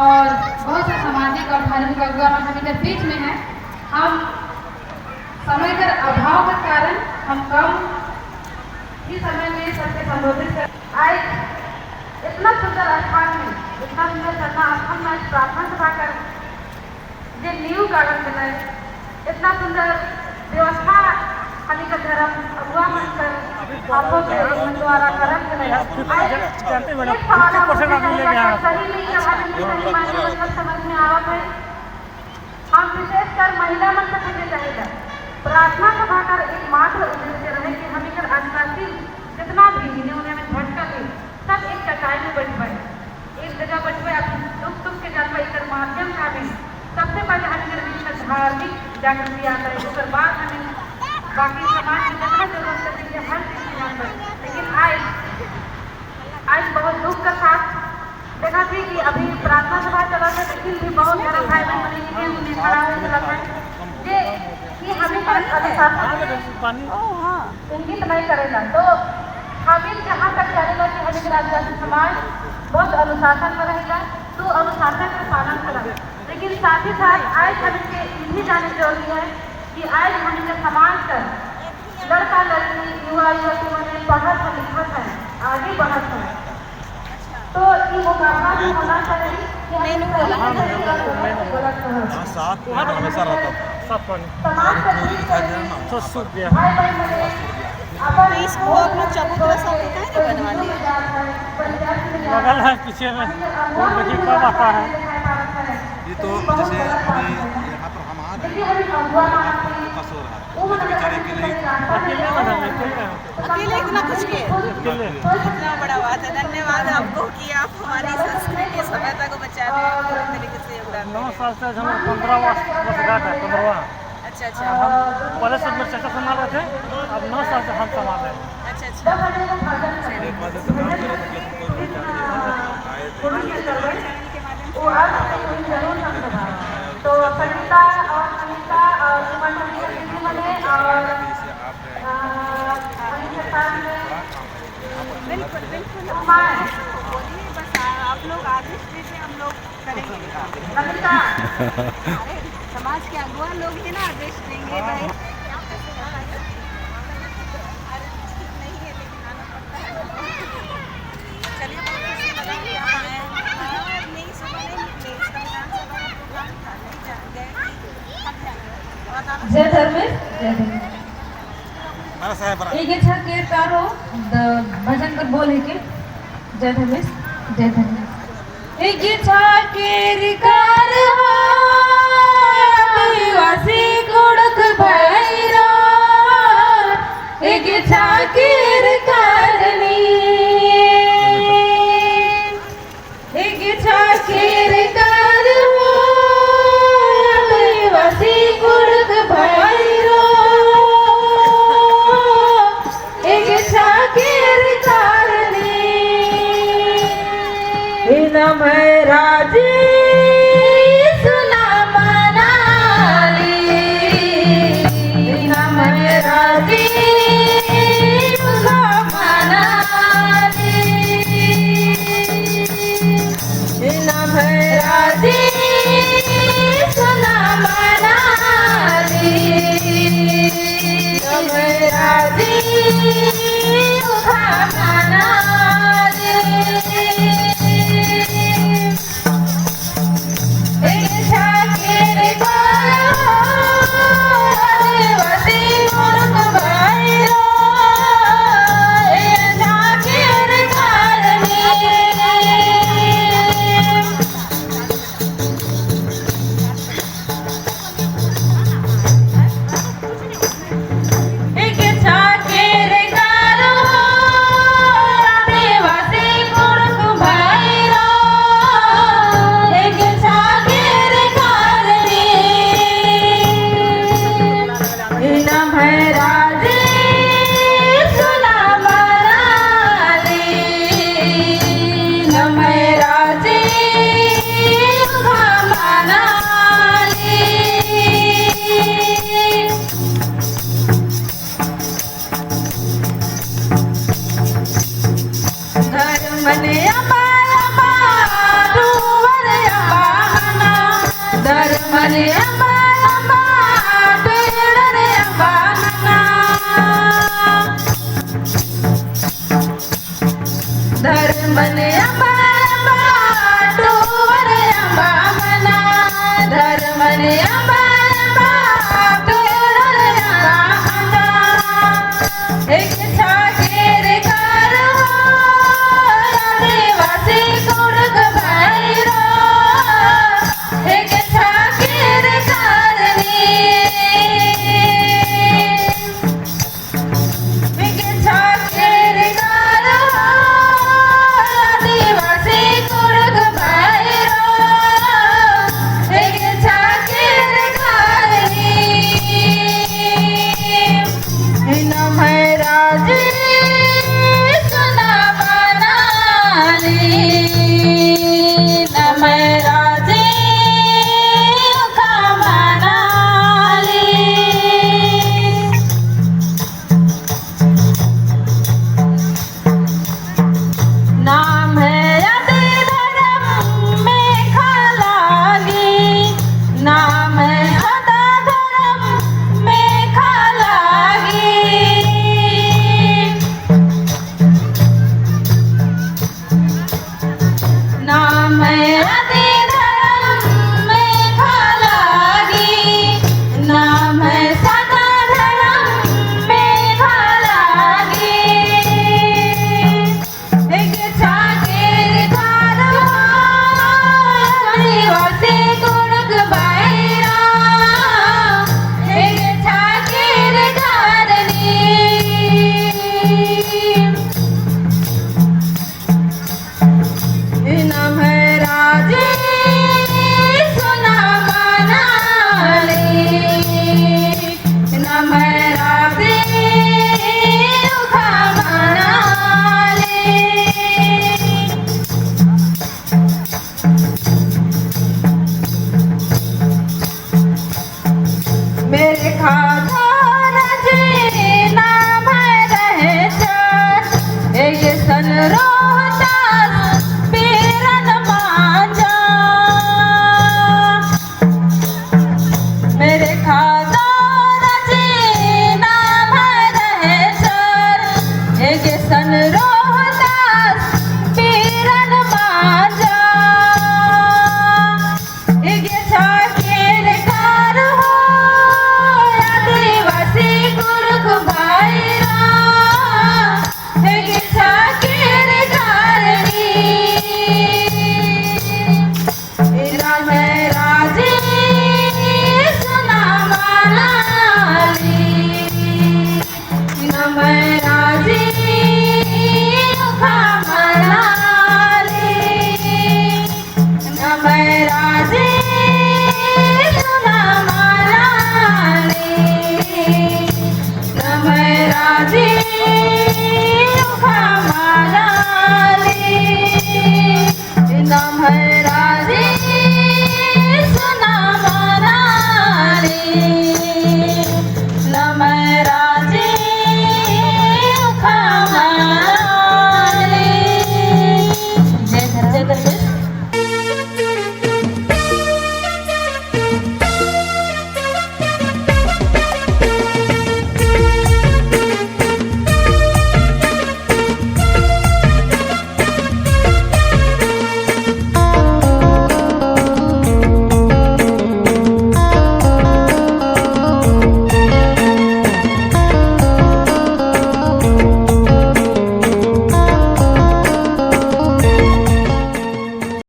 और बहुत से सामाजिक और धार्मिक अवगुण हम इधर बीच में हैं। हम समय के अभाव के कारण हम कम ही समय में सबके संबोधित कर आए। इतना सुंदर स्थान में, इतना सुंदर चलना स्थान में प्रार्थना सभा कर ये न्यू गार्डन मिला है, इतना सुंदर व्यवस्था हमी का धर्म अगुआ मनकर आपको के द्वारा करम करे जानते मैडम 50% आदमी ले गया सही नहीं है हमी मतलब समझ में आवत है। हम विशेषकर महिला मन से कहते चाहिए प्रार्थना सभा का एकमात्र उद्देश्य रहे कि हमी कर आदिवासी जितना भी इन्होंने में भटका है सब एक चटाई में बैठे एक जगह बैठे दुख दुख के जानवर एक माध्यम का भी सबसे पहले हमें बीच में धार्मिक जागृति आता है उसके बाद हमें बाकी समाज की जितना जरूरत है हर चीज की जानवर। लेकिन आज बहुत दुख के साथ देखा थी कि अभी प्रार्थना सभा चला था लेकिन भी बहुत सारा भाई बहन ने खड़ा हो चला था कि हमें अनुशासन इंगित नहीं करेगा। तो हमें जहाँ तक जानेगा कि हमें आदिवासी समाज बहुत अनुशासन में रहेगा तो अनुशासन का पालन करा। लेकिन साथ ही साथ आज हमें ये जाने जरूरी है कि आज हमें समाज का लड़का लड़की युवा युवती मैंने पढ़त है लिखत है आगे बढ़त है तो ये मुकाबला भी होना चाहिए कि समाज इसको अपना चबूतरा सब बनवा लिया बगल है पीछे में बहुत बजे कब आता है ये तो जैसे यहाँ पर हम आ रहे हैं सो रहा है बेचारे अकेले इतना कुछ किए इतना बड़ा बात है। धन्यवाद आपको कि आप हमारी संस्कृति सभ्यता को बचाने में पूरी तरीके से योगदान 9 साल से हम 15 वर्षगांठ है 15वां। अच्छा अच्छा हम पहले से मेरे चाचा संभाल रहे थे अब 9 साल से हम संभाल रहे हैं। अच्छा अच्छा तो संगीता और संगीता और बिल्कुल बिल्कुल बोलिए बस आप लोग आदेश दीजिए हम लोग करेंगे। अरे समाज के अगुआ लोग ही ना आदेश देंगे भाई नहीं है लेकिन आना पड़ता है। चलिए बहुत खुशी लगा कि आप आए नहीं सुबह नहीं निकले संविधान सभा का प्रोग्राम था नहीं गए अब जाएंगे। जय धर्मेश जय धर्मेश एक इच्छा के तारो भजन कर बोले के जय धर्मेश जय धर्मेश एक इच्छा के रिकार हो आदिवासी गुड़क भैरा एक इच्छा के रिकारनी एक इच्छा के रिकार हो आदिवासी गुड़क भैरा एक इच्छा के रिकारनी नम राजी सुना मनाली नम राजी सुना मनाली नम राजी सुना मनाली नम राजी सुना मनाली धर्मने अम्बा अम्बा टोरे अम्बा मना धर्मने अम्बा